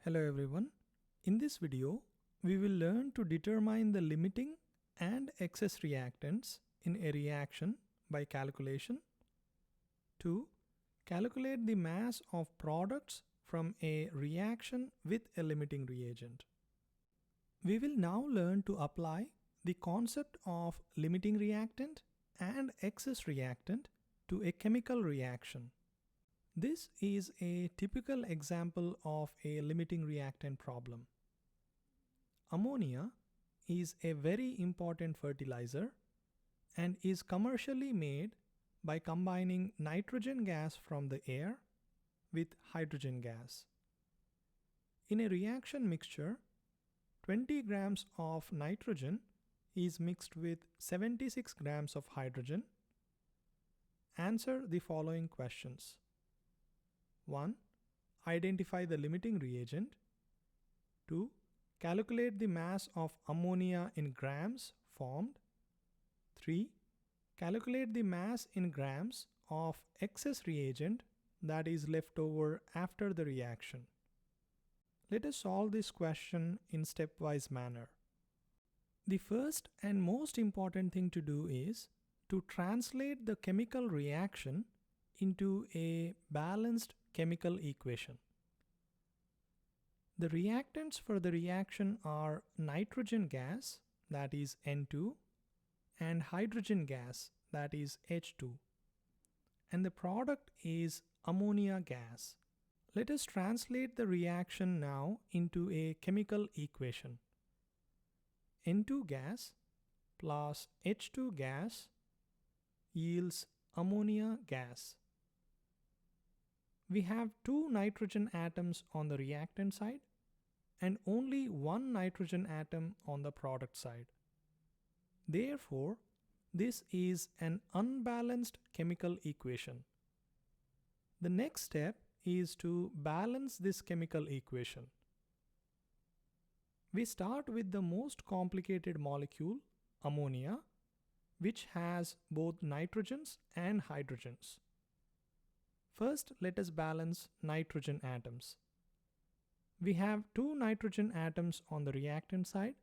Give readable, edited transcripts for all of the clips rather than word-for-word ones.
Hello everyone. In this video, we will learn to determine the limiting and excess reactants in a reaction by calculation. 2. Calculate the mass of products from a reaction with a limiting reagent. We will now learn to apply the concept of limiting reactant and excess reactant to a chemical reaction. This is a typical example of a limiting reactant problem. Ammonia is a very important fertilizer and is commercially made by combining nitrogen gas from the air with hydrogen gas. In a reaction mixture, 20 grams of nitrogen is mixed with 76 grams of hydrogen. Answer the following questions. 1. Identify the limiting reagent. 2. Calculate the mass of ammonia in grams formed. 3. Calculate the mass in grams of excess reagent that is left over after the reaction. Let us solve this question in stepwise manner. The first and most important thing to do is to translate the chemical reaction into a balanced chemical equation. The reactants for the reaction are nitrogen gas, that is N2, and hydrogen gas, that is H2. And the product is ammonia gas. Let us translate the reaction now into a chemical equation. N2 gas plus H2 gas yields ammonia gas. We have 2 nitrogen atoms on the reactant side and only 1 nitrogen atom on the product side. Therefore, this is an unbalanced chemical equation. The next step is to balance this chemical equation. We start with the most complicated molecule, ammonia, which has both nitrogens and hydrogens. First, let us balance nitrogen atoms. We have 2 nitrogen atoms on the reactant side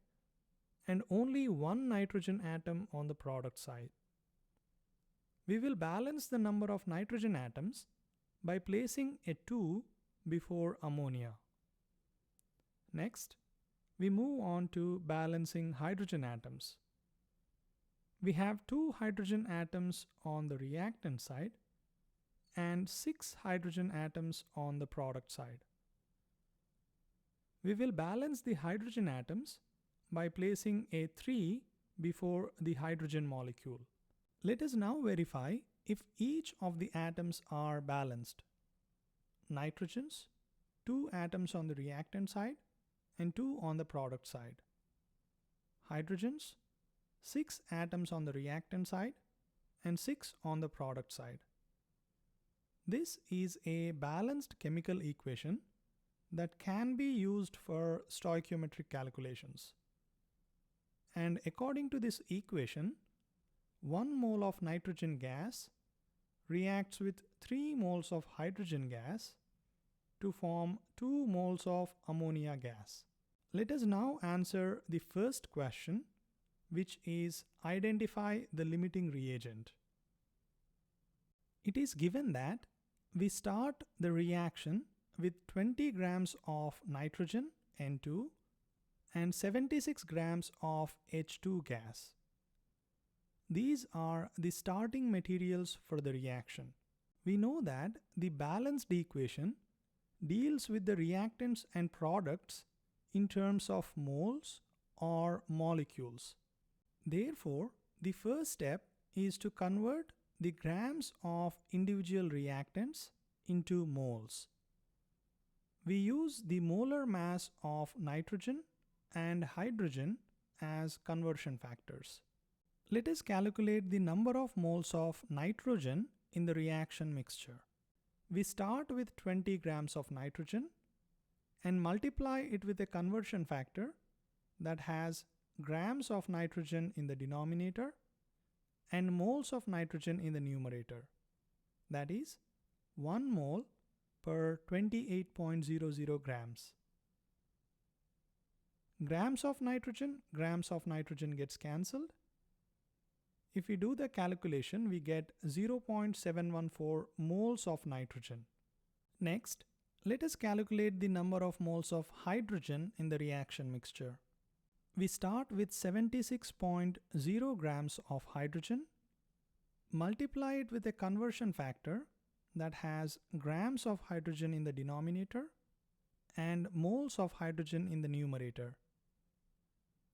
and only 1 nitrogen atom on the product side. We will balance the number of nitrogen atoms by placing a 2 before ammonia. Next, we move on to balancing hydrogen atoms. We have 2 hydrogen atoms on the reactant side and 6 hydrogen atoms on the product side. We will balance the hydrogen atoms by placing a 3 before the hydrogen molecule. Let us now verify if each of the atoms are balanced. Nitrogens, 2 atoms on the reactant side and 2 on the product side. Hydrogens, 6 atoms on the reactant side and 6 on the product side. This is a balanced chemical equation that can be used for stoichiometric calculations. And according to this equation, 1 mole of nitrogen gas reacts with 3 moles of hydrogen gas to form 2 moles of ammonia gas. Let us now answer the first question, which is identify the limiting reagent. It is given that we start the reaction with 20 grams of nitrogen, N2, and 76 grams of H2 gas. These are the starting materials for the reaction. We know that the balanced equation deals with the reactants and products in terms of moles or molecules. Therefore, the first step is to convert the grams of individual reactants into moles. We use the molar mass of nitrogen and hydrogen as conversion factors. Let us calculate the number of moles of nitrogen in the reaction mixture. We start with 20 grams of nitrogen and multiply it with a conversion factor that has grams of nitrogen in the denominator and moles of nitrogen in the numerator. That is 1 mole per 28.00 grams. grams of nitrogen gets cancelled. If we do the calculation, we get 0.714 moles of nitrogen. Next, let us calculate the number of moles of hydrogen in the reaction mixture. We start with 76.0 grams of hydrogen, multiply it with a conversion factor that has grams of hydrogen in the denominator and moles of hydrogen in the numerator.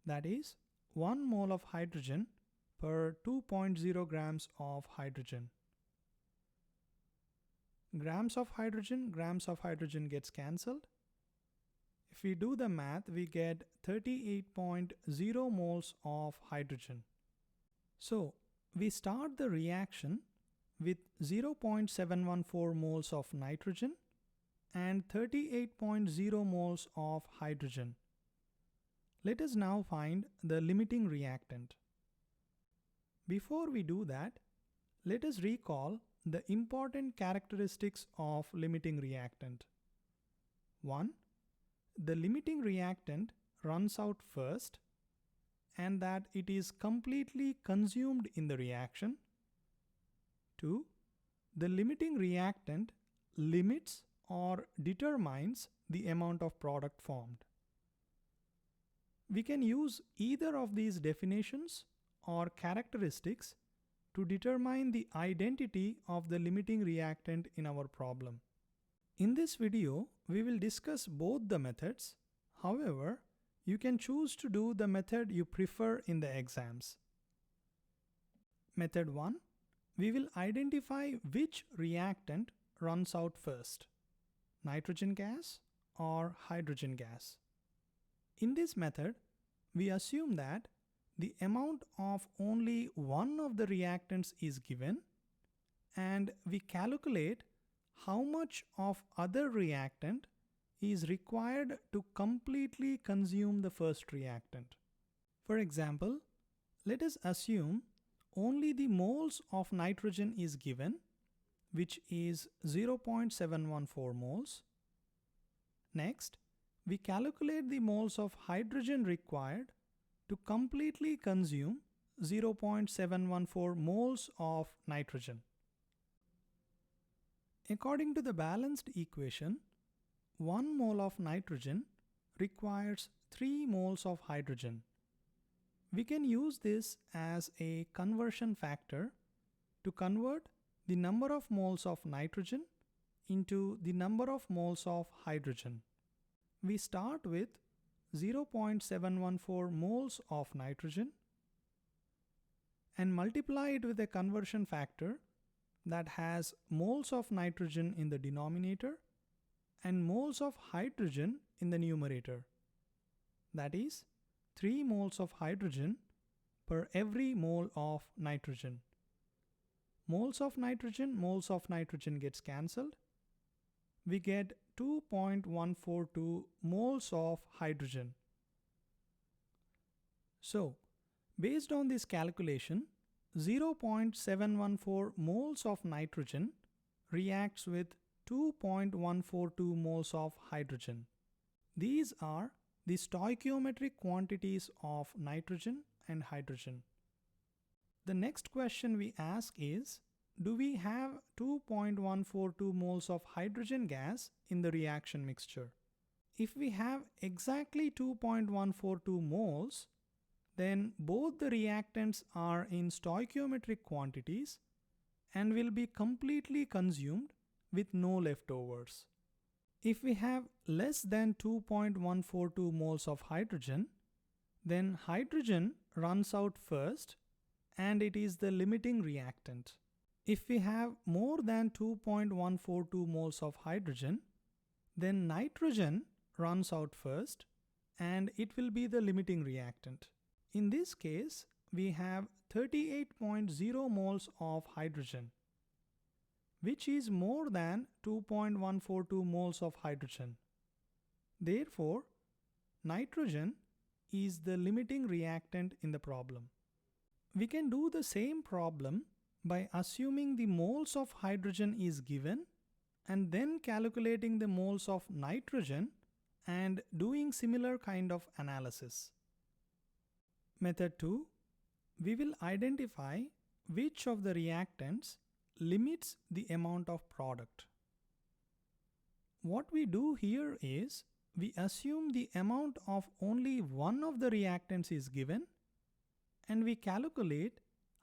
That is 1 mole of hydrogen per 2.0 grams of hydrogen. Grams of hydrogen gets cancelled. If we do the math, we get 38.0 moles of hydrogen. So we start the reaction with 0.714 moles of nitrogen and 38.0 moles of hydrogen. Let us now find the limiting reactant. Before we do that, let us recall the important characteristics of limiting reactant. 1. The limiting reactant runs out first and that it is completely consumed in the reaction. 2. The limiting reactant limits or determines the amount of product formed. We can use either of these definitions or characteristics to determine the identity of the limiting reactant in our problem. In this video, we will discuss both the methods. However, you can choose to do the method you prefer in the exams. Method 1. We will identify which reactant runs out first, nitrogen gas or hydrogen gas. In this method, we assume that the amount of only one of the reactants is given and we calculate how much of other reactant is required to completely consume the first reactant. For example, let us assume only the moles of nitrogen is given, which is 0.714 moles. Next, we calculate the moles of hydrogen required to completely consume 0.714 moles of nitrogen. According to the balanced equation, 1 mole of nitrogen requires 3 moles of hydrogen. We can use this as a conversion factor to convert the number of moles of nitrogen into the number of moles of hydrogen. We start with 0.714 moles of nitrogen and multiply it with a conversion factor that has moles of nitrogen in the denominator and moles of hydrogen in the numerator. That is 3 moles of hydrogen per every mole of nitrogen. Moles of nitrogen gets cancelled. We get 2.142 moles of hydrogen. So, based on this calculation, 0.714 moles of nitrogen reacts with 2.142 moles of hydrogen. These are the stoichiometric quantities of nitrogen and hydrogen. The next question we ask is, do we have 2.142 moles of hydrogen gas in the reaction mixture? If we have exactly 2.142 moles, then both the reactants are in stoichiometric quantities and will be completely consumed with no leftovers. If we have less than 2.142 moles of hydrogen, then hydrogen runs out first and it is the limiting reactant. If we have more than 2.142 moles of hydrogen, then nitrogen runs out first and it will be the limiting reactant. In this case, we have 38.0 moles of hydrogen, which is more than 2.142 moles of hydrogen. Therefore, nitrogen is the limiting reactant in the problem. We can do the same problem by assuming the moles of hydrogen is given and then calculating the moles of nitrogen and doing similar kind of analysis. Method 2. We will identify which of the reactants limits the amount of product. What we do here is we assume the amount of only one of the reactants is given and we calculate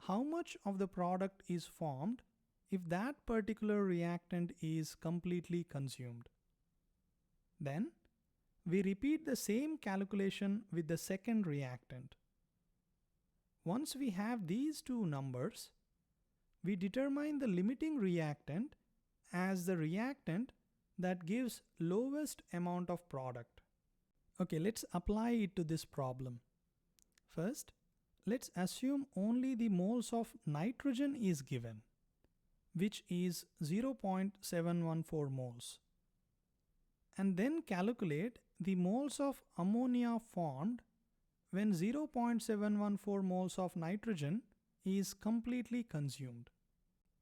how much of the product is formed if that particular reactant is completely consumed. Then we repeat the same calculation with the second reactant. Once we have these two numbers, we determine the limiting reactant as the reactant that gives lowest amount of product. Okay, let's apply it to this problem. First, let's assume only the moles of nitrogen is given, which is 0.714 moles. And then calculate the moles of ammonia formed when 0.714 moles of nitrogen is completely consumed.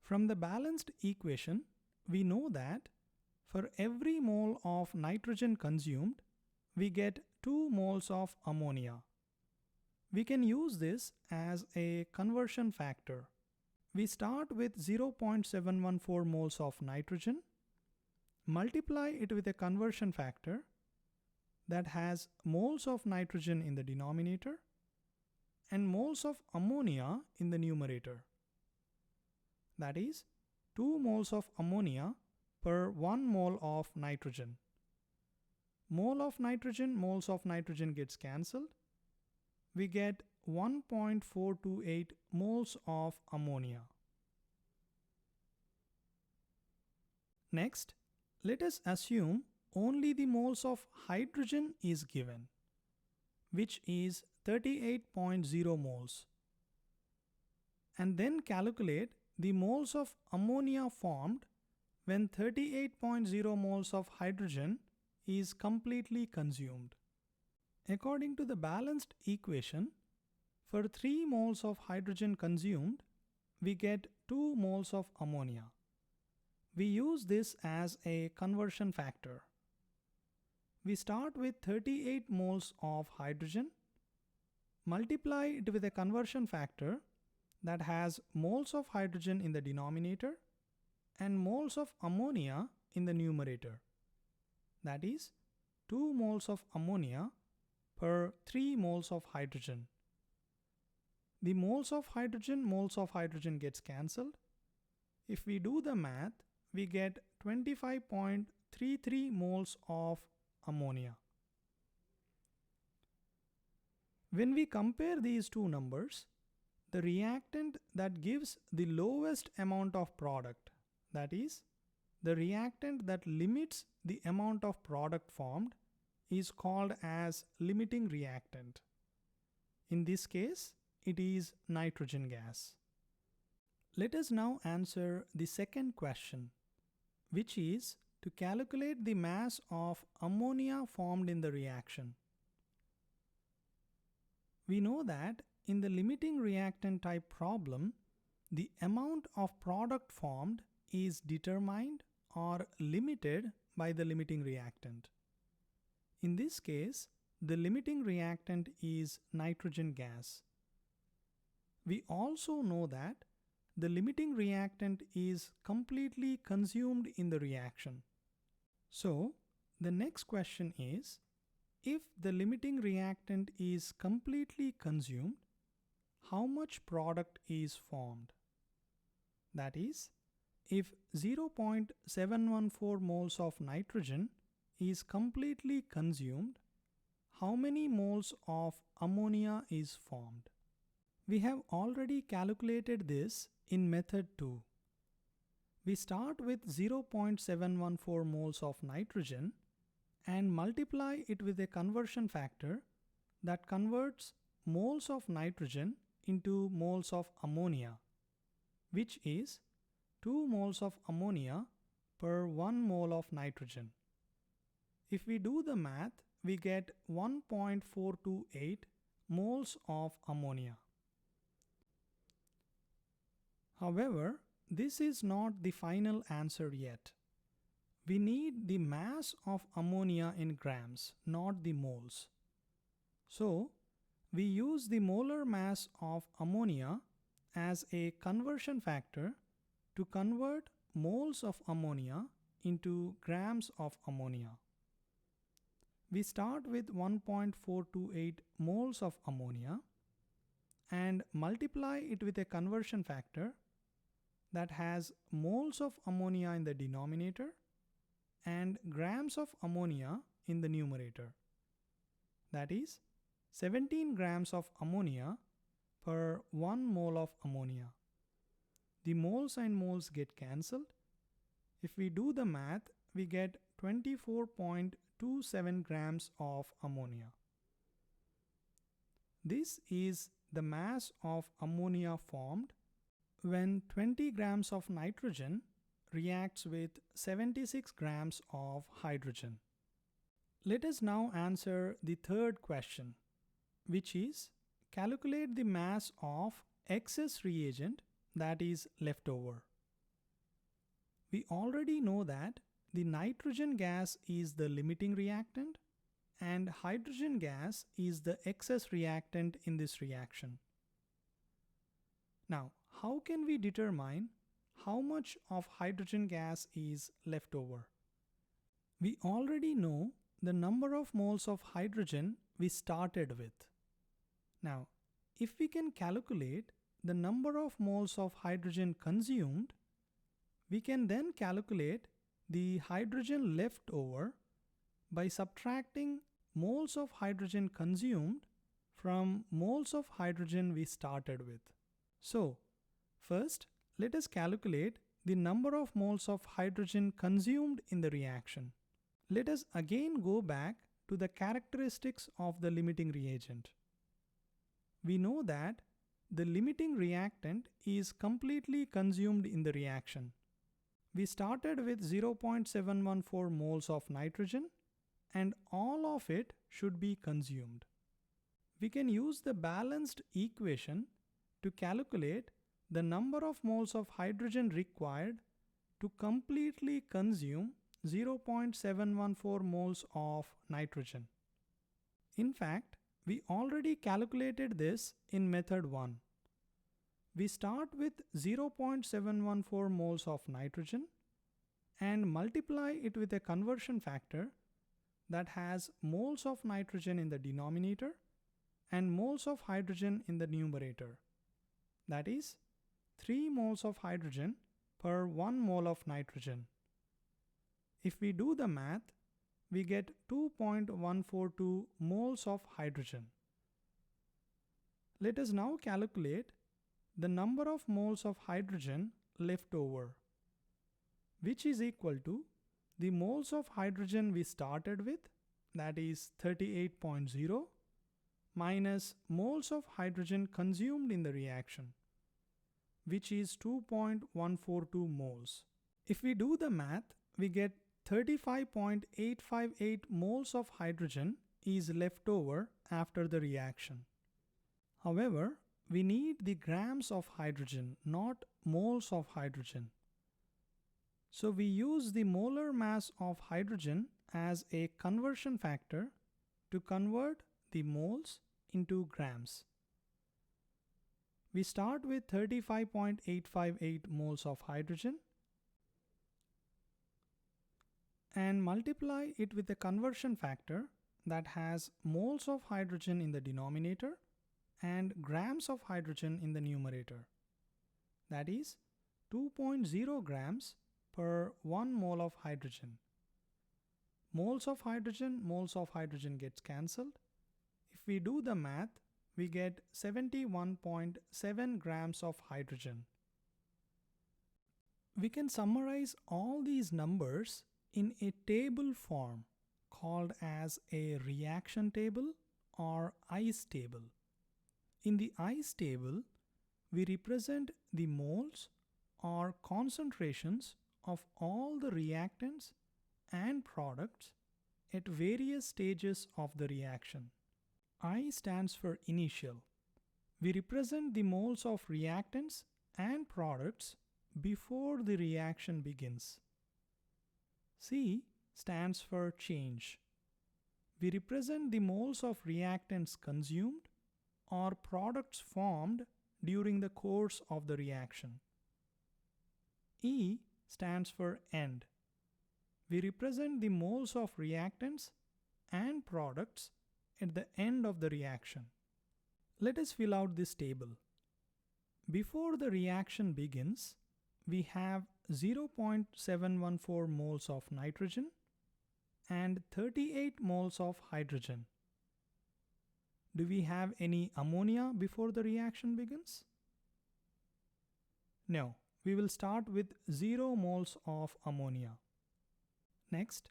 From the balanced equation, we know that for every mole of nitrogen consumed, we get 2 moles of ammonia. We can use this as a conversion factor. We start with 0.714 moles of nitrogen, multiply it with a conversion factor that has moles of nitrogen in the denominator and moles of ammonia in the numerator. That is 2 moles of ammonia per 1 mole of nitrogen. Moles of nitrogen gets cancelled. We get 1.428 moles of ammonia. Next, let us assume only the moles of hydrogen is given, which is 38.0 moles. And then calculate the moles of ammonia formed when 38.0 moles of hydrogen is completely consumed. According to the balanced equation, for 3 moles of hydrogen consumed, we get 2 moles of ammonia. We use this as a conversion factor. We start with 38 moles of hydrogen, multiply it with a conversion factor that has moles of hydrogen in the denominator and moles of ammonia in the numerator. That is 2 moles of ammonia per 3 moles of hydrogen. The moles of hydrogen gets cancelled. If we do the math, we get 25.33 moles of ammonia. When we compare these two numbers, the reactant that gives the lowest amount of product, that is, the reactant that limits the amount of product formed, is called as limiting reactant. In this case, it is nitrogen gas. Let us now answer the second question, which is to calculate the mass of ammonia formed in the reaction. We know that in the limiting reactant type problem, the amount of product formed is determined or limited by the limiting reactant. In this case, the limiting reactant is nitrogen gas. We also know that the limiting reactant is completely consumed in the reaction. So, the next question is, if the limiting reactant is completely consumed, how much product is formed? That is, if 0.714 moles of nitrogen is completely consumed, how many moles of ammonia is formed? We have already calculated this in method 2. We start with 0.714 moles of nitrogen and multiply it with a conversion factor that converts moles of nitrogen into moles of ammonia, which is 2 moles of ammonia per 1 mole of nitrogen. If we do the math, we get 1.428 moles of ammonia. However, this is not the final answer yet. We need the mass of ammonia in grams, not the moles. So, we use the molar mass of ammonia as a conversion factor to convert moles of ammonia into grams of ammonia. We start with 1.428 moles of ammonia and multiply it with a conversion factor that has moles of ammonia in the denominator and grams of ammonia in the numerator. That is 17 grams of ammonia per 1 mole of ammonia. The moles and moles get cancelled. If we do the math, we get 24.27 grams of ammonia. This is the mass of ammonia formed when 20 grams of nitrogen reacts with 76 grams of hydrogen. Let us now answer the third question, which is calculate the mass of excess reagent that is left over. We already know that the nitrogen gas is the limiting reactant and hydrogen gas is the excess reactant in this reaction. Now, how can we determine how much of hydrogen gas is left over? We already know the number of moles of hydrogen we started with. Now, if we can calculate the number of moles of hydrogen consumed, we can then calculate the hydrogen left over by subtracting moles of hydrogen consumed from moles of hydrogen we started with. So, first, let us calculate the number of moles of hydrogen consumed in the reaction. Let us again go back to the characteristics of the limiting reagent. We know that the limiting reactant is completely consumed in the reaction. We started with 0.714 moles of nitrogen and all of it should be consumed. We can use the balanced equation to calculate the number of moles of hydrogen required to completely consume 0.714 moles of nitrogen. In fact, we already calculated this in method 1. We start with 0.714 moles of nitrogen and multiply it with a conversion factor that has moles of nitrogen in the denominator and moles of hydrogen in the numerator. That is 3 moles of hydrogen per 1 mole of nitrogen. If we do the math, we get 2.142 moles of hydrogen. Let us now calculate the number of moles of hydrogen left over, which is equal to the moles of hydrogen we started with, that is 38.0, minus moles of hydrogen consumed in the reaction, which is 2.142 moles. If we do the math, we get 35.858 moles of hydrogen is left over after the reaction. However, we need the grams of hydrogen, not moles of hydrogen. So we use the molar mass of hydrogen as a conversion factor to convert the moles into grams. We start with 35.858 moles of hydrogen and multiply it with a conversion factor that has moles of hydrogen in the denominator and grams of hydrogen in the numerator. That is 2.0 grams per 1 mole of hydrogen. Moles of hydrogen gets cancelled. If we do the math, we get 71.7 grams of hydrogen. We can summarize all these numbers in a table form called as a reaction table or ICE table. In the ICE table, we represent the moles or concentrations of all the reactants and products at various stages of the reaction. I stands for initial. We represent the moles of reactants and products before the reaction begins. C stands for change. We represent the moles of reactants consumed or products formed during the course of the reaction. E stands for end. We represent the moles of reactants and products at the end of the reaction. Let us fill out this table. Before the reaction begins, we have 0.714 moles of nitrogen and 38 moles of hydrogen. Do we have any ammonia before the reaction begins? No, we will start with 0 moles of ammonia. Next,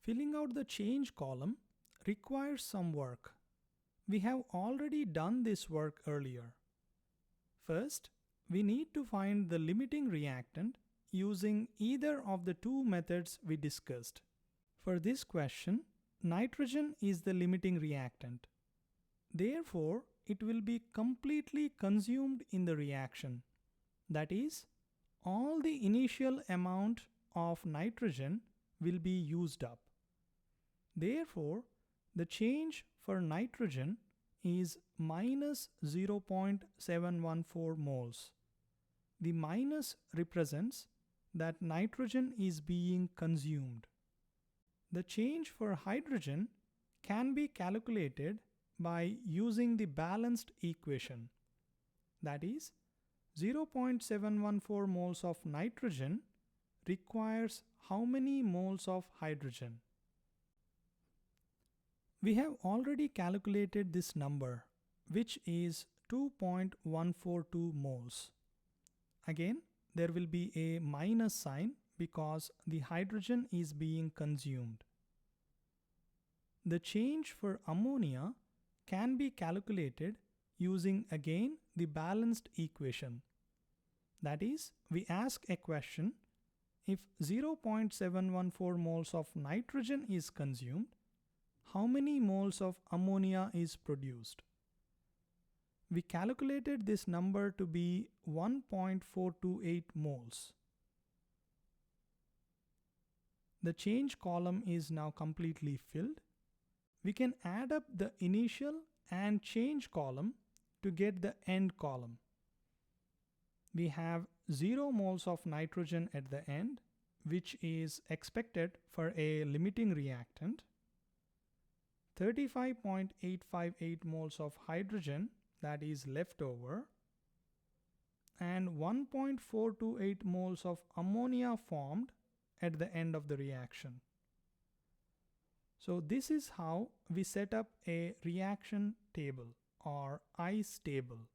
filling out the change column requires some work. We have already done this work earlier. First, we need to find the limiting reactant using either of the two methods we discussed. For this question, nitrogen is the limiting reactant. Therefore, it will be completely consumed in the reaction. That is, all the initial amount of nitrogen will be used up. Therefore, the change for nitrogen is minus 0.714 moles. The minus represents that nitrogen is being consumed. The change for hydrogen can be calculated by using the balanced equation. That is, 0.714 moles of nitrogen requires how many moles of hydrogen? We have already calculated this number, which is 2.142 moles. Again, there will be a minus sign because the hydrogen is being consumed. The change for ammonia can be calculated using again the balanced equation. That is, we ask a question: if 0.714 moles of nitrogen is consumed, how many moles of ammonia is produced? We calculated this number to be 1.428 moles. The change column is now completely filled. We can add up the initial and change column to get the end column. We have 0 moles of nitrogen at the end, which is expected for a limiting reactant, 35.858 moles of hydrogen that is left over, and 1.428 moles of ammonia formed at the end of the reaction. So this is how we set up a reaction table or ICE table.